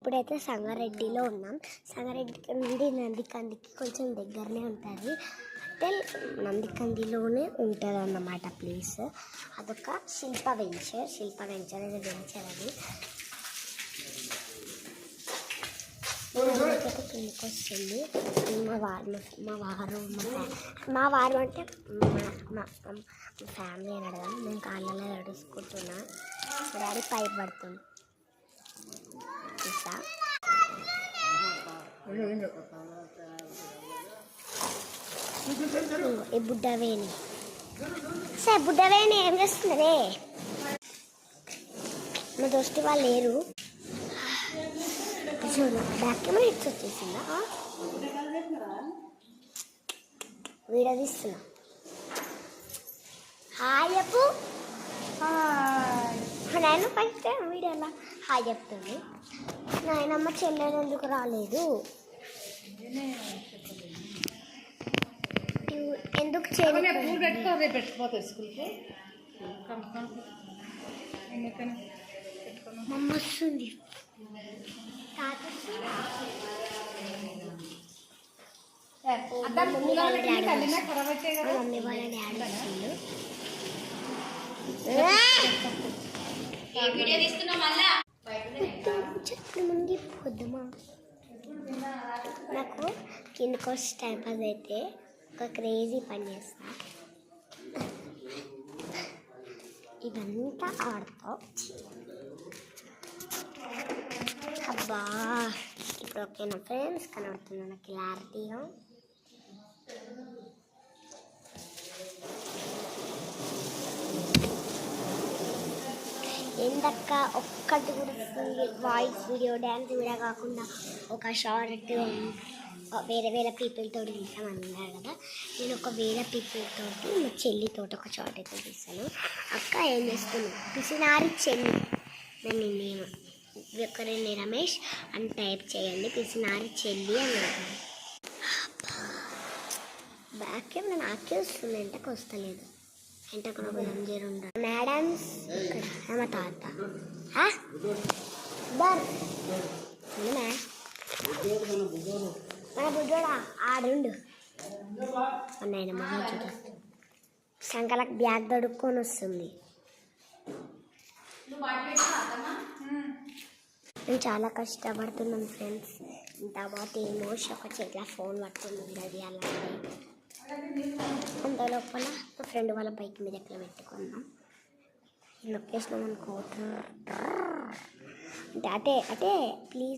ఇప్పుడైతే సంగారెడ్డిలో ఉన్నాం. సంగారెడ్డి నుండి నందికందికి కొంచెం దగ్గరనే ఉంటుంది. అంటే నందికందిలోనే ఉంటుంది అన్నమాట ప్లేస్. అదొక శిల్ప వెంచర్ అనేది వెంచర్ అది. అయితే కిందకి వస్తుంది. మా వారు అంటే మా ఫ్యామిలీ అని అడగాలి. మేము కాళ్ళలో నడుచుకుంటున్నా. డాడీ పైప్ పడుతుంది చూసా. ఈ బుడ్డవేణి సార్ బుడ్డవేణి ఏం చేస్తున్నదే? మా దోస్తు వాళ్ళు లేరు. చూడు బ్యాక్ కెమెరా హిట్స్ వచ్చేసిందా? వీడియో తీస్తున్నా. హాయ్ చెప్పు. నాయన ఫస్ట్ వీడియోలో హాయ్ చెప్తుంది. నాయనమ్మ చెల్లెలు ఎందుకు రాలేదు? ఎందుకు మమ్మ వస్తుంది. మమ్మీ వాళ్ళ డాడీ వచ్చిండు. చెట్లు ముందు పొద్దుమా. నాకు కిందకి వచ్చి టైం పాస్ అయితే ఒక క్రేజీ పని చేస్తా. ఇదంతా ఆడతావు. అబ్బా ఇప్పుడు ఓకేనా ఫ్రెండ్స్? కనబడుతున్నా నాకు క్లారిటీగా. ఏందక్క ఒక్కటి కూడా వాయిస్ వీడియో డ్యాన్స్ వీడియో కాకుండా ఒక షార్ట్ వేరే పీపుల్తో తీసామన్నారు కదా. నేను ఒక వేరే పీపుల్తో మా చెల్లితో ఒక షార్ట్ అయితే తీసాను. అక్క ఏం చేస్తున్నాను? పిసినారి చెల్లి. నేను ఒకరిని రమేష్ అని టైప్ చేయండి. పిసినారి చెల్లి అని. బ్యాక్ కెమెరా నాకే వస్తుంది, ఎంటకు వస్తలేదు. ఎంటకు ఉండ మేడమ్స్ మా తాత మన బుడ్డోడా ఆడుండు. అన్నయ్య మహా చూడు సంకలకు బ్యాగ్ దొడుక్కొని వస్తుంది. మేము చాలా కష్టపడుతున్నాం ఫ్రెండ్స్. ఇంత బాగా మోస్ట్ ఒక చేతిలో ఫోన్ పట్టుకుంది. అది అలాంటి అంత లోపల మా ఫ్రెండ్ వాళ్ళ బైక్ మీద ఎక్కడ పెట్టుకున్నాం. ఈ లొకేషన్ అనుకో అంటే అటే ప్లీజ్.